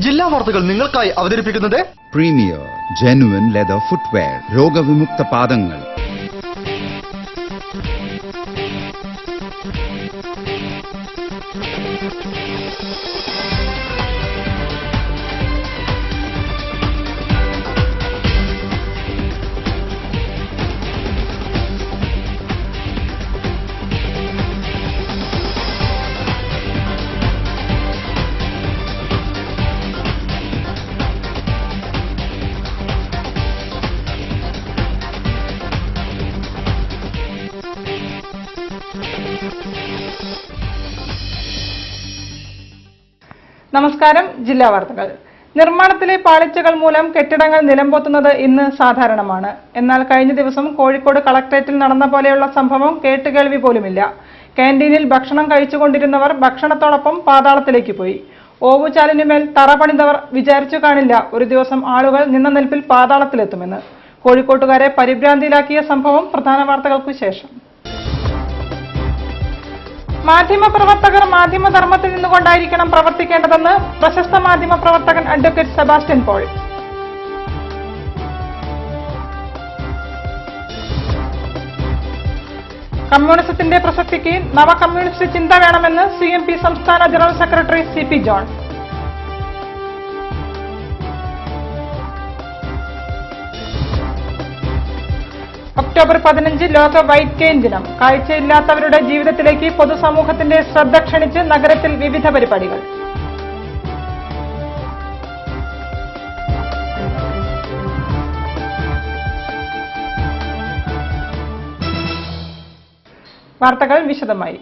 ജില്ലാ വാർത്തകൾ നിങ്ങൾക്കായി അവതരിപ്പിക്കുന്നത് പ്രീമിയർ ജെനുവിൻ ലെതർ ഫുട്വെയർ, രോഗവിമുക്ത പാദങ്ങൾ. നമസ്കാരം. ജില്ലാ വാർത്തകൾ. നിർമ്മാണത്തിലെ പാളിച്ചകൾ മൂലം കെട്ടിടങ്ങൾ നിലംപൊത്തുന്നത് ഇന്ന് സാധാരണമാണ്. എന്നാൽ കഴിഞ്ഞ ദിവസം കോഴിക്കോട് കളക്ടറേറ്റിൽ നടന്ന പോലെയുള്ള സംഭവം കേട്ടുകേൾവി പോലുമില്ല. ക്യാന്റീനിൽ ഭക്ഷണം കഴിച്ചുകൊണ്ടിരുന്നവർ ഭക്ഷണത്തോടൊപ്പം പാതാളത്തിലേക്ക് പോയി. ഓവുചാലിനുമേൽ തറ പണിതവർ വിചാരിച്ചു കാണില്ല ഒരു ദിവസം ആളുകൾ നിന്ന നിൽപ്പിൽ പാതാളത്തിലെത്തുമെന്ന്. കോഴിക്കോട്ടുകാരെ പരിഭ്രാന്തിയിലാക്കിയ സംഭവം പ്രധാന വാർത്തകൾക്കു ശേഷം. മാധ്യമപ്രവർത്തകർ മാധ്യമധർമ്മത്തിൽ നിന്നുകൊണ്ടായിരിക്കണം പ്രവർത്തിക്കേണ്ടതെന്ന് പ്രശസ്ത മാധ്യമപ്രവർത്തകൻ അഡ്വക്കേറ്റ് സെബാസ്റ്റ്യൻ പോൾ. കമ്മ്യൂണിസത്തിന്റെ പ്രസക്തിക്ക് നവ കമ്മ്യൂണിസ്റ്റ് ചിന്ത വേണമെന്ന് CMP സംസ്ഥാന general secretary CP John. October 15 ലോക വൈറ്റ് കെയിൻ ദിനം. കാഴ്ചയില്ലാത്തവരുടെ ജീവിതത്തിലേക്ക് പൊതുസമൂഹത്തിന്റെ ശ്രദ്ധ ക്ഷണിച്ച് നഗരത്തിൽ വിവിധ പരിപാടികൾ. വാർത്തകൾ വിശദമായി.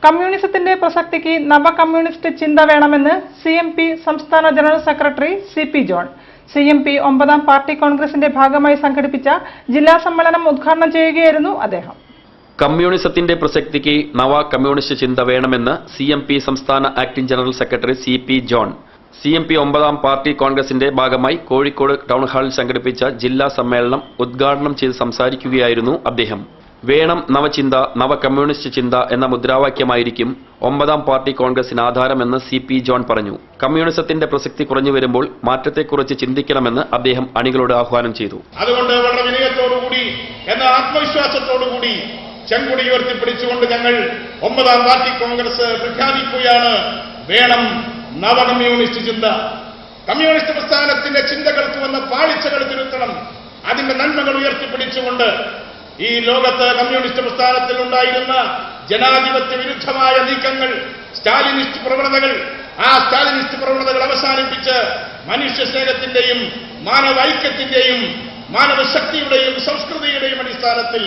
കമ്മ്യൂണിസത്തിന്റെ പ്രസക്തിക്ക് നവ കമ്മ്യൂണിസ്റ്റ് ചിന്ത വേണമെന്ന് CMP സംസ്ഥാന general secretary CP John. CMP 9ാം party കോൺഗ്രസിന്റെ ഭാഗമായി സംഘടിപ്പിച്ച ജില്ലാ സമ്മേളനം ഉദ്ഘാടനം ചെയ്യുകയായിരുന്നു അദ്ദേഹം. കമ്മ്യൂണിസത്തിന്റെ പ്രസക്തിക്ക് നവ കമ്മ്യൂണിസ്റ്റ് ചിന്ത വേണമെന്ന് CMP സംസ്ഥാന acting general secretary CP John. CMP 9ാം party കോൺഗ്രസിന്റെ ഭാഗമായി കോഴിക്കോട് ടൗൺ ഹാളിൽ സംഘടിപ്പിച്ച ജില്ലാ സമ്മേളനം ഉദ്ഘാടനം ചെയ്ത് സംസാരിക്കുകയായിരുന്നു അദ്ദേഹം. വേണം നവചിന്ത, നവ കമ്മ്യൂണിസ്റ്റ് ചിന്ത എന്ന മുദ്രാവാക്യമായിരിക്കും 9ാം പാർട്ടി കോൺഗ്രസിന് ആധാരമെന്ന് CP ജോൺ പറഞ്ഞു. കമ്മ്യൂണിസത്തിന്റെ പ്രസക്തി കുറഞ്ഞു വരുമ്പോൾ മാറ്റത്തെക്കുറിച്ച് ചിന്തിക്കണമെന്ന് അദ്ദേഹം അണികളോട് ആഹ്വാനം ചെയ്തു. അതുകൊണ്ട് വളരെ വിനയത്തോടുകൂടി എന്ന ആത്മവിശ്വാസത്തോടുകൂടി ചെങ്കുടി ഉയർത്തിപ്പിടിച്ചുകൊണ്ട് ഞങ്ങൾ 9ാം പാർട്ടി കോൺഗ്രസ് പ്രഖ്യാപിക്കുകയാണ്. വേണം നവ കമ്മ്യൂണിസ്റ്റ് ചിന്ത. കമ്മ്യൂണിസ്റ്റ് പ്രസ്ഥാനത്തിന്റെ ചിന്തകൾക്ക് വന്ന പാളിച്ചകൾ തിരുത്തണം. അതിന്റെ നന്മകൾ ഉയർത്തിപ്പിടിച്ചുകൊണ്ട് ഈ ലോകത്ത് കമ്മ്യൂണിസ്റ്റ് പ്രസ്ഥാനത്തിൽ ഉണ്ടായിരുന്ന ജനാധിപത്യ വിരുദ്ധമായ നീക്കങ്ങൾ, സ്റ്റാലിനിസ്റ്റ് പ്രവണതകൾ, ആ സ്റ്റാലിനിസ്റ്റ് പ്രവണതകൾ അവസാനിപ്പിച്ച് മനുഷ്യ സ്നേഹത്തിന്റെയും മാനവൈക്യത്തിന്റെയും മാനവശക്തിയുടെയും സംസ്കൃതിയുടെയും അടിസ്ഥാനത്തിൽ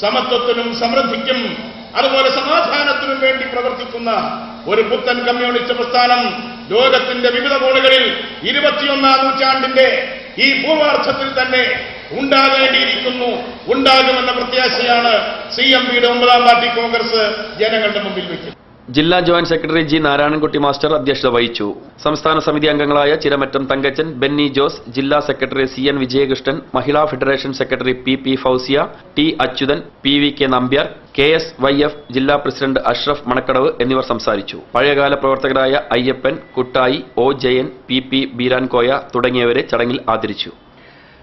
സമത്വത്തിനും സമൃദ്ധിക്കും അതുപോലെ സമാധാനത്തിനും വേണ്ടി പ്രവർത്തിക്കുന്ന ഒരു പുത്തൻ കമ്മ്യൂണിസ്റ്റ് പ്രസ്ഥാനം ലോകത്തിന്റെ വിവിധ കോണുകളിൽ 21ാം നൂറ്റാണ്ടിന്റെ ഈ പൂർവാർത്ഥത്തിൽ തന്നെ ഉണ്ടാകേണ്ടിയിരിക്കുന്നു, ഉണ്ടാകുമെന്ന പ്രത്യാശയാണ് CMPയുടെ 9ാം പാർട്ടി കോൺഗ്രസ് ജനങ്ങളുടെ മുമ്പിൽ വയ്ക്കുന്നത്. ജില്ലാ joint secretary G Narayanankutty master അധ്യക്ഷത വഹിച്ചു. സംസ്ഥാന സമിതി അംഗങ്ങളായ ചിരമറ്റം തങ്കച്ചൻ, ബെന്നി ജോസ്, ജില്ലാ secretary CN Vijayakrishnan, Mahila federation secretary PP Fousiya, T Achuthan, PVK Nambiar, KSYF ജില്ലാ പ്രസിഡന്റ് അഷ്റഫ് മണക്കടവ് എന്നിവർ സംസാരിച്ചു. പഴയകാല പ്രവർത്തകരായ അയ്യപ്പൻ, കുട്ടായി, O ജയൻ, PP ബീരാൻകോയ തുടങ്ങിയവരെ ചടങ്ങിൽ ആദരിച്ചു.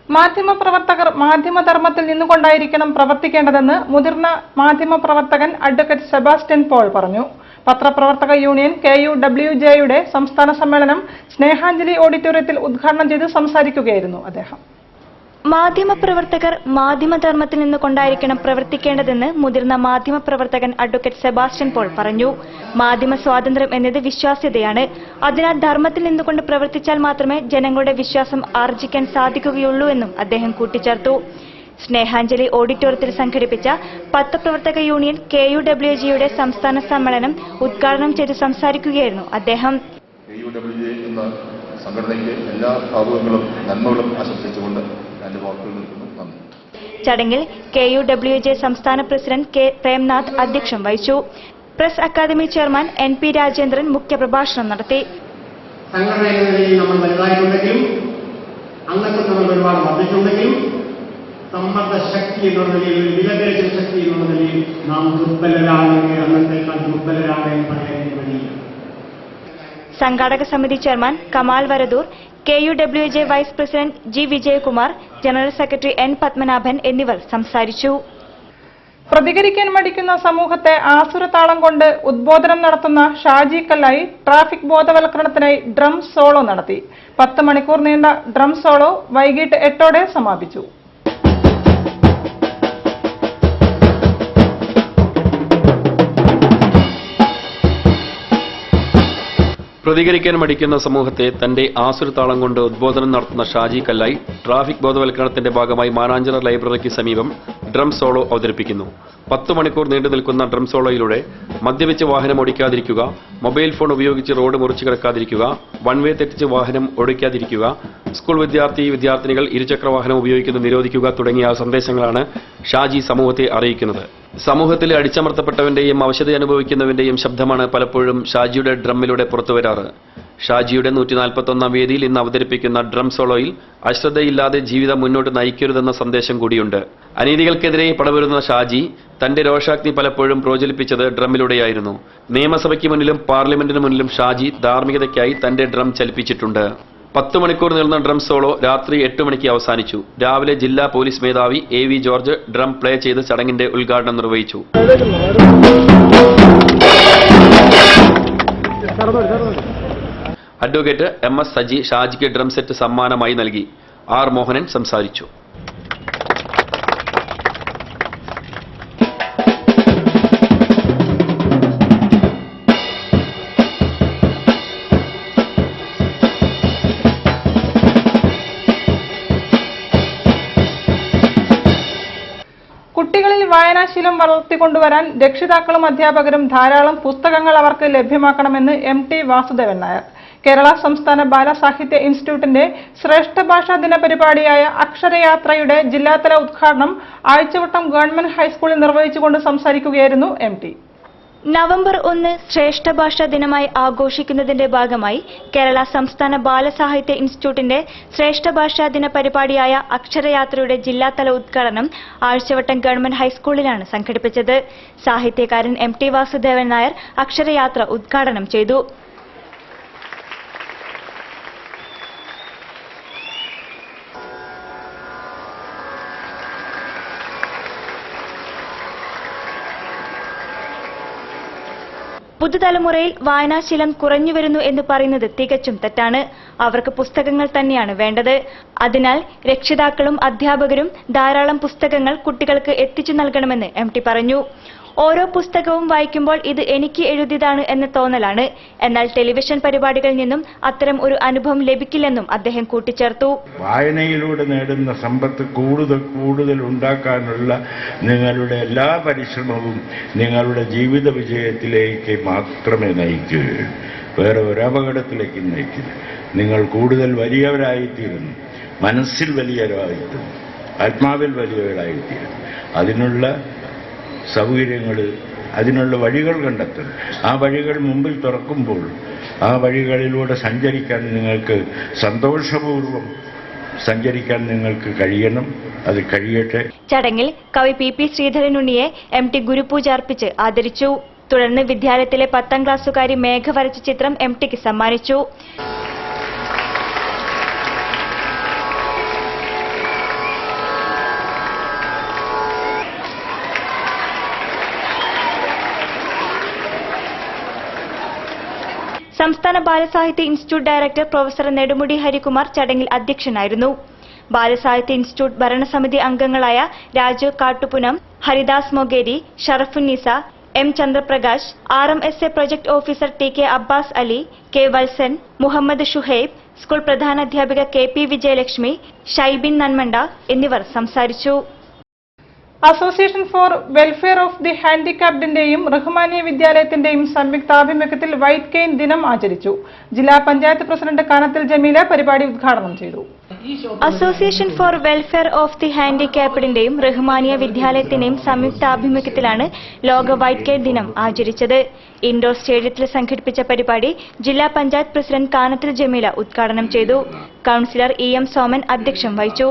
മാധ്യമപ്രവർത്തകർ മാധ്യമധർമ്മത്തിൽ നിന്നുകൊണ്ടായിരിക്കണം പ്രവർത്തിക്കേണ്ടതെന്ന് മുതിർന്ന മാധ്യമപ്രവർത്തകൻ അഡ്വക്കേറ്റ് സെബാസ്റ്റ്യൻ പോൾ പറഞ്ഞു. പത്രപ്രവർത്തക യൂണിയൻ KUWJ-യുടെ സംസ്ഥാന സമ്മേളനം സ്നേഹാഞ്ജലി ഓഡിറ്റോറിയത്തിൽ ഉദ്ഘാടനം ചെയ്ത് സംസാരിക്കുകയായിരുന്നു അദ്ദേഹം. മാധ്യമപ്രവർത്തകർ മാധ്യമധർമ്മത്തിൽ നിന്നുകൊണ്ടായിരിക്കണം പ്രവർത്തിക്കേണ്ടതെന്ന് മുതിർന്ന മാധ്യമപ്രവർത്തകൻ അഡ്വക്കേറ്റ് സെബാസ്റ്റ്യൻ പോൾ പറഞ്ഞു. മാധ്യമ സ്വാതന്ത്ര്യം എന്നത് വിശ്വാസ്യതയാണ്. അതിനാൽ ധർമ്മത്തിൽ നിന്നുകൊണ്ട് പ്രവർത്തിച്ചാൽ മാത്രമേ ജനങ്ങളുടെ വിശ്വാസം ആർജിക്കാൻ സാധിക്കുകയുള്ളൂ എന്നും അദ്ദേഹം കൂട്ടിച്ചേർത്തു. സ്നേഹാഞ്ജലി ഓഡിറ്റോറിയത്തിൽ സംഘടിപ്പിച്ച പത്രപ്രവർത്തക യൂണിയൻ KUWJ-യുടെ സംസ്ഥാന സമ്മേളനം ഉദ്ഘാടനം ചെയ്ത് സംസാരിക്കുകയായിരുന്നു അദ്ദേഹം. KUWJ എന്ന സംഘടനയ്ക്ക് എല്ലാ ഭാവുകങ്ങളും നന്മകളും ആശംസിച്ചുകൊണ്ട് എന്റെ വാക്കുകൾ നിർത്തുന്നു. നന്ദി. ചടങ്ങിൽ KUWJ സംസ്ഥാന പ്രസിഡന്റ് K പ്രേംനാഥ് അധ്യക്ഷം വഹിച്ചു. Press academy chairman NP Rajendran മുഖ്യപ്രഭാഷണം നടത്തി. സംഘടനയിൽ നമ്മൾ വലുതായിട്ടുണ്ടെങ്കിലും അംഗത്വം നമ്മൾ ഒരുപാട് വർദ്ധിച്ചുണ്ടെങ്കിലും സമ്മർദ്ദ ശക്തി എന്നുള്ള നിലയിൽ, വിലപേശൽ ശക്തി എന്നുള്ള നിലയിൽ നാം ദുർബലരാണെങ്കിൽ അന്നത്തേക്കാൾ ദുർബലരാണെന്ന് പറയാൻ കഴിയില്ല. സംഘാടക സമിതി chairman Kamal Varadoor, KUWJ vice president G. Vijayakumar, general secretary N. Padmanabhan എന്നിവർ സംസാരിച്ചു. പ്രതികരിക്കാൻ മടിക്കുന്ന സമൂഹത്തെ ആസുരതാളം കൊണ്ട് ഉദ്ബോധനം നടത്തുന്ന ഷാജി കല്ലായി ട്രാഫിക് ബോധവൽക്കരണത്തിനായി ഡ്രം സോളോ നടത്തി. 10 മണിക്കൂർ നീണ്ട ഡ്രം സോളോ വൈകിട്ട് 8ഓടെ സമാപിച്ചു. പ്രതികരിക്കാൻ മടിക്കുന്ന സമൂഹത്തെ തന്റെ ആസുരതാളം കൊണ്ട് ഉദ്ബോധനം നടത്തുന്ന ഷാജി കല്ലായി ട്രാഫിക് ബോധവൽക്കരണത്തിന്റെ ഭാഗമായി മാനാഞ്ചിറ ലൈബ്രറിക്ക് സമീപം ഡ്രം സോളോ അവതരിപ്പിക്കുന്നു. 10 മണിക്കൂർ നീണ്ടു നിൽക്കുന്ന ഡ്രം സോളോയിലൂടെ മദ്യപിച്ച് വാഹനം ഓടിക്കാതിരിക്കുക, മൊബൈൽ ഫോൺ ഉപയോഗിച്ച് റോഡ് മുറിച്ചു കിടക്കാതിരിക്കുക, വൺ വേ തെറ്റിച്ച് വാഹനം ഓടിക്കാതിരിക്കുക, സ്കൂൾ വിദ്യാർത്ഥിനികൾ ഇരുചക്ര വാഹനം ഉപയോഗിക്കുന്നത് നിരോധിക്കുക തുടങ്ങിയ സന്ദേശങ്ങളാണ് ഷാജി സമൂഹത്തെ അറിയിക്കുന്നത്. സമൂഹത്തിലെ അടിച്ചമർത്തപ്പെട്ടവന്റെയും അവശത അനുഭവിക്കുന്നവന്റെയും ശബ്ദമാണ് പലപ്പോഴും ഷാജിയുടെ ഡ്രമ്മിലൂടെ പുറത്തുവരാറ്. ഷാജിയുടെ 141ാം വേദിയിൽ ഇന്ന് അവതരിപ്പിക്കുന്ന ഡ്രം സോളോയിൽ അശ്രദ്ധയില്ലാതെ ജീവിതം മുന്നോട്ട് നയിക്കരുതെന്ന സന്ദേശം കൂടിയുണ്ട്. അനീതികൾക്കെതിരെ പടവരുന്ന ഷാജി തന്റെ രോഷാഗ്നി പലപ്പോഴും പ്രോജ്വലിപ്പിച്ചത് ഡ്രമ്മിലൂടെയായിരുന്നു. നിയമസഭയ്ക്ക് മുന്നിലും പാർലമെന്റിന് മുന്നിലും ഷാജി ധാർമ്മികതയ്ക്കായി തന്റെ ഡ്രം ചലിപ്പിച്ചിട്ടുണ്ട്. 10 മണിക്കൂർ നീളുന്ന ഡ്രം സോളോ രാത്രി 8 മണിക്ക് അവസാനിച്ചു. രാവിലെ ജില്ലാ പോലീസ് മേധാവി AV ജോർജ് ഡ്രം പ്ലേ ചെയ്ത് ചടങ്ങിന്റെ ഉദ്ഘാടനം നിർവഹിച്ചു. അഡ്വക്കേറ്റ് MS സജി ഷാജിക്ക് ഡ്രം സെറ്റ് സമ്മാനമായി നൽകി. R. മോഹനൻ സംസാരിച്ചു. കുട്ടികളിൽ വായനാശീലം വളർത്തിക്കൊണ്ടുവരാൻ രക്ഷിതാക്കളും അധ്യാപകരും ധാരാളം പുസ്തകങ്ങൾ അവർക്ക് ലഭ്യമാക്കണമെന്ന് MT വാസുദേവൻ നായർ. കേരള സംസ്ഥാന ബാലസാഹിത്യ ഇൻസ്റ്റിറ്റ്യൂട്ടിന്റെ ശ്രേഷ്ഠ ഭാഷാ ദിന പരിപാടിയായ അക്ഷരയാത്രയുടെ ജില്ലാതല ഉദ്ഘാടനം ആഴ്ചവട്ടം ഗവൺമെന്റ് ഹൈസ്കൂളിൽ നിർവഹിച്ചുകൊണ്ട് സംസാരിക്കുകയായിരുന്നു MT. നവംബർ 1 ശ്രേഷ്ഠ ഭാഷാ ദിനമായി ആഘോഷിക്കുന്നതിന്റെ ഭാഗമായി കേരള സംസ്ഥാന ബാലസാഹിത്യ ഇൻസ്റ്റിറ്റ്യൂട്ടിന്റെ ശ്രേഷ്ഠ ഭാഷാ ദിന പരിപാടിയായ അക്ഷരയാത്രയുടെ ജില്ലാതല ഉദ്ഘാടനം ആഴ്ചവട്ടം ഗവൺമെന്റ് ഹൈസ്കൂളിലാണ് സംഘടിപ്പിച്ചത്. സാഹിത്യകാരൻ MT വാസുദേവൻ നായർ അക്ഷരയാത്ര ഉദ്ഘാടനം ചെയ്തു. പുതുതലമുറയിൽ വായനാശീലം കുറഞ്ഞുവരുന്നു എന്ന് പറയുന്നത് തികച്ചും തെറ്റാണ്. അവർക്ക് പുസ്തകങ്ങൾ തന്നെയാണ് വേണ്ടത്. അതിനാൽ രക്ഷിതാക്കളും അധ്യാപകരും ധാരാളം പുസ്തകങ്ങൾ കുട്ടികൾക്ക് എത്തിച്ചു നൽകണമെന്ന് MT പറഞ്ഞു. ഓരോ പുസ്തകവും വായിക്കുമ്പോൾ ഇത് എനിക്ക് എഴുതിയതാണ് എന്ന തോന്നലാണ്. എന്നാൽ ടെലിവിഷൻ പരിപാടികളിൽ നിന്നും അത്തരം ഒരു അനുഭവം ലഭിക്കില്ലെന്നും അദ്ദേഹം കൂട്ടിച്ചേർത്തു. വായനയിലൂടെ നേടുന്ന സമ്പത്ത് കൂടുതൽ ഉണ്ടാക്കാനുള്ള നിങ്ങളുടെ എല്ലാ പരിശ്രമവും നിങ്ങളുടെ ജീവിത വിജയത്തിലേക്ക് മാത്രമേ നയിക്കൂ, വേറെ ഒരു അപകടത്തിലേക്ക് നയിക്കില്ല. നിങ്ങൾ കൂടുതൽ വലിയവരായിത്തീരുന്നു, മനസ്സിൽ വലിയവരായിത്തീരുന്നു, ആത്മാവിൽ വലിയവരായിത്തീരുന്നു. അതിനുള്ള സൗകര്യങ്ങൾ, അതിനുള്ള വഴികൾ കണ്ടെത്തണം. ആ വഴികൾ മുമ്പിൽ തുറക്കുമ്പോൾ ആ വഴികളിലൂടെ സഞ്ചരിക്കാൻ നിങ്ങൾക്ക് സന്തോഷപൂർവ്വം സഞ്ചരിക്കാൻ നിങ്ങൾക്ക് കഴിയണം. അത് കഴിയട്ടെ. ചടങ്ങിൽ കവി PP ശ്രീധരനുണ്ണിയെ MT ഗുരുപൂജ അർപ്പിച്ച് ആദരിച്ചു. തുടർന്ന് വിദ്യാലയത്തിലെ 10ാം ക്ലാസ്സുകാരി മേഘ വരച്ച ചിത്രം MTക്ക് സമ്മാനിച്ചു. സംസ്ഥാന ബാലസാഹിത്യ institute director professor Nedumudi Harikumar ചടങ്ങിൽ അധ്യക്ഷനായിരുന്നു. ബാലസാഹിത്യ ഇൻസ്റ്റിറ്റ്യൂട്ട് ഭരണസമിതി അംഗങ്ങളായ Raju Kattupunam, Haridas Mogeri, Sharafunnisa, M. Chandraprakash, RMSA project officer TK Abbas Ali, K. Valsan, Muhammad Shuhaib, school പ്രധാനാധ്യാപിക KP വിജയലക്ഷ്മി, ഷൈബിൻ നന്മണ്ട എന്നിവർ സംസാരിച്ചു. Association for welfare of the ഹാൻഡികാപ്ഡിന്റെയും റഹ്മാനിയ വിദ്യാലയത്തിന്റെയും സംയുക്താഭിമുഖ്യത്തിൽ വൈറ്റ് കെയിൻ ദിനം ആചരിച്ചു. ജില്ലാ പഞ്ചായത്ത് പ്രസിഡന്റ് കാനത്തിൽ ജമീല പരിപാടി ഉദ്ഘാടനം ചെയ്തു. Association for welfare of the ഹാൻഡികാപ്ഡിന്റെയും റഹ്മാനിയ വിദ്യാലയത്തിന്റെയും സംയുക്താഭിമുഖ്യത്തിലാണ് ലോക വൈറ്റ് കെയിൻ ദിനം ആചരിച്ചത്. ഇൻഡോർ സ്റ്റേഡിയത്തിൽ സംഘടിപ്പിച്ച പരിപാടി ജില്ലാ പഞ്ചായത്ത് പ്രസിഡന്റ് കാനത്തിൽ ജമീല ഉദ്ഘാടനം ചെയ്തു. കൌൺസിലർ EM സോമൻ അധ്യക്ഷം വഹിച്ചു.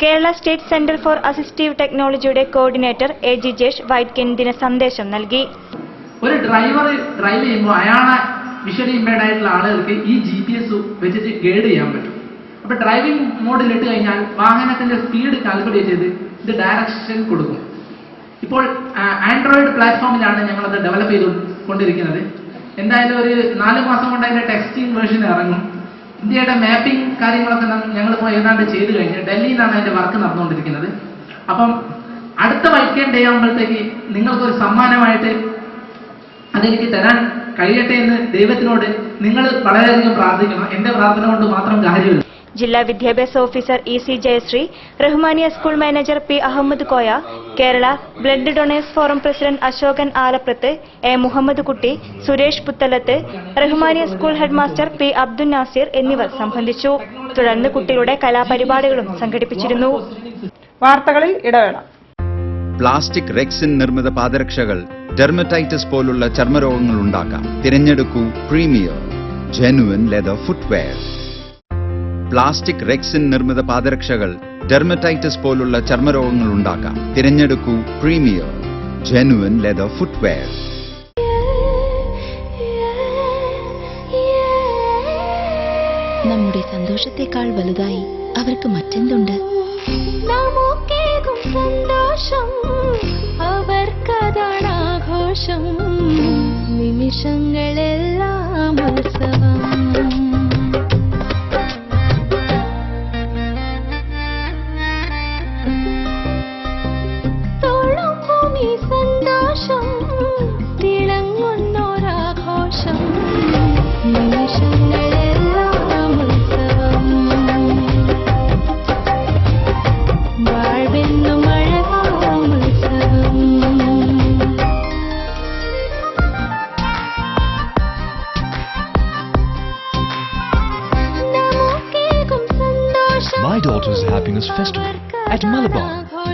Kerala state centre for assistive ടെക്നോളജിയുടെ കോർഡിനേറ്റർ AG ജേഷ് വൈറ്റ് കെയിൻ ദിന സന്ദേശം നൽകി. ഒരു ഡ്രൈവർ ഡ്രൈവ് ചെയ്യുമ്പോൾ അയാളെ വിഷ്വലി ഇമ്പയർഡ് ആയിട്ടുള്ള ആളുകൾക്ക് ഈ GPS വെച്ചിട്ട് ഗൈഡ് ചെയ്യാൻ പറ്റും. അപ്പൊ ഡ്രൈവിംഗ് മോഡിൽ ഇട്ട് കഴിഞ്ഞാൽ വാഹനത്തിന്റെ സ്പീഡ് കാൽക്കുലേറ്റ് ചെയ്ത് ഇത് ഡയറക്ഷൻ കൊടുക്കും. ഇപ്പോൾ ആൻഡ്രോയിഡ് പ്ലാറ്റ്ഫോമിലാണ് ഞങ്ങളത് ഡെവലപ്പ് ചെയ്തുകൊണ്ടിരിക്കുന്നത്. എന്തായാലും ഒരു 4 മാസം കൊണ്ട് അതിന്റെ ടെക്സ്റ്റിംഗ് വേർഷൻ ഇറങ്ങും. ഇന്ത്യയുടെ മാപ്പിംഗ് കാര്യങ്ങളൊക്കെ ഞങ്ങൾ ഇപ്പോൾ ഏതാണ്ട് ചെയ്തു കഴിഞ്ഞ് ഡൽഹിയിലാണ് അതിന്റെ വർക്ക് നടന്നുകൊണ്ടിരിക്കുന്നത്. അപ്പം അടുത്ത വൈറ്റ് ഡേ ആകുമ്പോഴത്തേക്ക് നിങ്ങൾക്കൊരു സമ്മാനമായിട്ട് അതെനിക്ക് തരാൻ കഴിയട്ടെ എന്ന് ദൈവത്തിനോട് നിങ്ങൾ വളരെയധികം പ്രാർത്ഥിക്കണം. എന്റെ പ്രാർത്ഥന കൊണ്ട് മാത്രം കാര്യമില്ല. ജില്ലാ വിദ്യാഭ്യാസ officer EC Jayasree, Rahmania school manager P Ahmed Koya, Kerala blood donors forum president Ashokan Alaprath, A Muhammad Kutty, Suresh Puthalath, Rahmania school headmaster P Abdul Nasir എന്നിവർ സംബന്ധിച്ചു. തുടർന്ന് കുട്ടികളുടെ കലാപരിപാടികളും സംഘടിപ്പിച്ചിരുന്നു. വാർത്തകളിൽ ഇടവേള. പ്ലാസ്റ്റിക് റെക്സിൻ നിർമ്മിത പാദരക്ഷകൾ ഡെർമറ്റൈറ്റിസ് പോലുള്ള ചർമ്മരോഗങ്ങൾ ഉണ്ടാക്കാം. തിരഞ്ഞെടുക്കൂ premier genuine leather footwear. Plastic rexine നിർമ്മിത പാദരക്ഷകൾ ഡെർമറ്റൈറ്റിസ് പോലുള്ള ചർമ്മരോഗങ്ങൾ ഉണ്ടാക്കാം. തിരഞ്ഞെടുക്കൂ പ്രീമിയർ ജെനുവിൻ ലെതർ ഫുട്വെയർ. നമ്മുടെ സന്തോഷത്തെക്കാൾ വലുതായി അവർക്ക് മറ്റെന്തുണ്ട്? സന്തോഷം അവർക്കതാണ് ആഘോഷം. നിമിഷങ്ങളെല്ലാം ഉത്സവം. സന്തോഷം തിളങ്ങുന്നൊരാഘോഷം. നിമിഷങ്ങളെല്ലാം ഉത്സവം. വാഴ്വെന്നും അഴകാം ഉത്സവം. നമുക്കേകും സന്തോഷം. My daughter's happiness festival at Malabar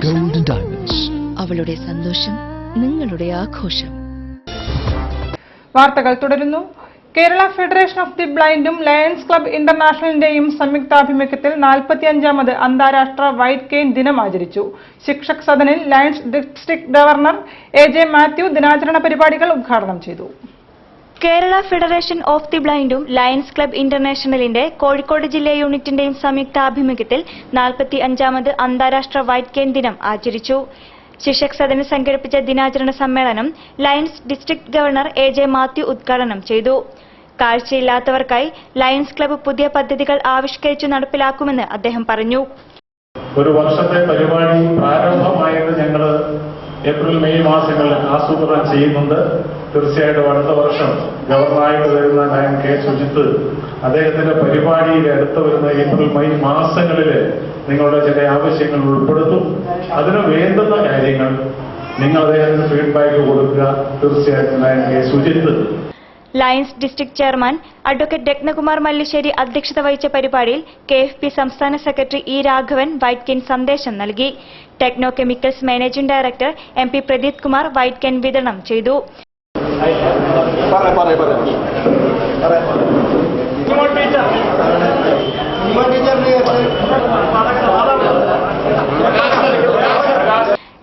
Gold and Diamonds. അവളുടെ സന്തോഷം നിങ്ങളുടെ ആഘോഷം. വാർത്തകൾ തുടരുന്നു. കേരള ഫെഡറേഷൻ ഓഫ് ദി ബ്ലൈൻഡും ലയൺസ് ക്ലബ് ഇന്റർനാഷണലിന്റെയും സംയുക്താഭിമുഖ്യത്തിൽ 45ാമത് അന്താരാഷ്ട്ര വൈറ്റ് കെയിൻ ദിനം ആചരിച്ചു. ശിക്ഷക് സദനിൽ lions district governor AJ Mathew ദിനാചരണ പരിപാടികൾ ഉദ്ഘാടനം ചെയ്തു. കേരള ഫെഡറേഷൻ ഓഫ് ദി ബ്ലൈൻഡും ലയൺസ് ക്ലബ് ഇന്റർനാഷണലിന്റെ കോഴിക്കോട് ജില്ലാ യൂണിറ്റിന്റെയും സംയുക്താഭിമുഖ്യത്തിൽ 45ാമത് അന്താരാഷ്ട്ര വൈറ്റ് കെയിൻ ദിനം ആചരിച്ചു. ശിക്ഷക് സദനിൽ സംഘടിപ്പിച്ച ദിനാചരണ സമ്മേളനം lions district governor AJ Mathew ഉദ്ഘാടനം ചെയ്തു. കാഴ്ചയില്ലാത്തവർക്കായി ലയൺസ് ക്ലബ്ബ് പുതിയ പദ്ധതികൾ ആവിഷ്കരിച്ചു നടപ്പിലാക്കുമെന്ന് അദ്ദേഹം പറഞ്ഞു. ഒരു വർഷത്തെ പരിപാടി പ്രാരംഭമായത് ഞങ്ങൾ ഏപ്രിൽ മെയ് മാസങ്ങളിൽ ആസൂത്രണം ചെയ്യുന്നുണ്ട്. തീർച്ചയായിട്ടും അടുത്ത വർഷം ഗവർണറായിട്ട് വരുന്ന ലയൺ K. സുജിത്ത് അദ്ദേഹത്തിന്റെ പരിപാടിയിൽ അടുത്ത് വരുന്ന ഏപ്രിൽ മെയ് മാസങ്ങളിൽ നിങ്ങളുടെ ചില ആവശ്യങ്ങൾ ഉൾപ്പെടുത്തും. അതിന് വേണ്ടുന്ന കാര്യങ്ങൾ നിങ്ങൾ അദ്ദേഹത്തിന് ഫീഡ്ബാക്ക് കൊടുക്കുക. തീർച്ചയായിട്ടും lion K. Sujith. Lions district chairman advocate Ratnakumar Mallissery അധ്യക്ഷത വഹിച്ച പരിപാടിയിൽ KFP സംസ്ഥാന secretary E. Raghavan white cane സന്ദേശം നൽകി. Techno chemicals managing director MP Pradeep Kumar white cane വിതരണം ചെയ്തു.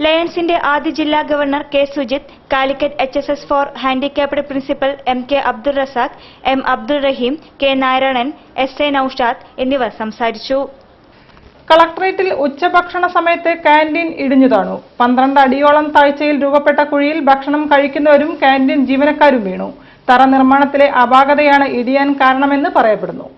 ലയൺസിന്റെ ആദ്യ ജില്ലാ ഗവർണർ K. Sujith, Calicut HSS for handicapped principal MK Abdul Razak, M. Abdul Rahim, K. Narayanan, SA Noushad എന്നിവർ സംസാരിച്ചു. കളക്ടറേറ്റിൽ ഉച്ചഭക്ഷണ സമയത്ത് കാന്റീൻ ഇടിഞ്ഞു താണു. 12 അടിയോളം താഴ്ചയിൽ രൂപപ്പെട്ട കുഴിയിൽ ഭക്ഷണം കഴിക്കുന്നവരും കാന്റീൻ ജീവനക്കാരും വീണു. തറ നിർമ്മാണത്തിലെ അപാകതയാണ് ഇടിയാൻ കാരണമെന്ന് പറയപ്പെടുന്നു.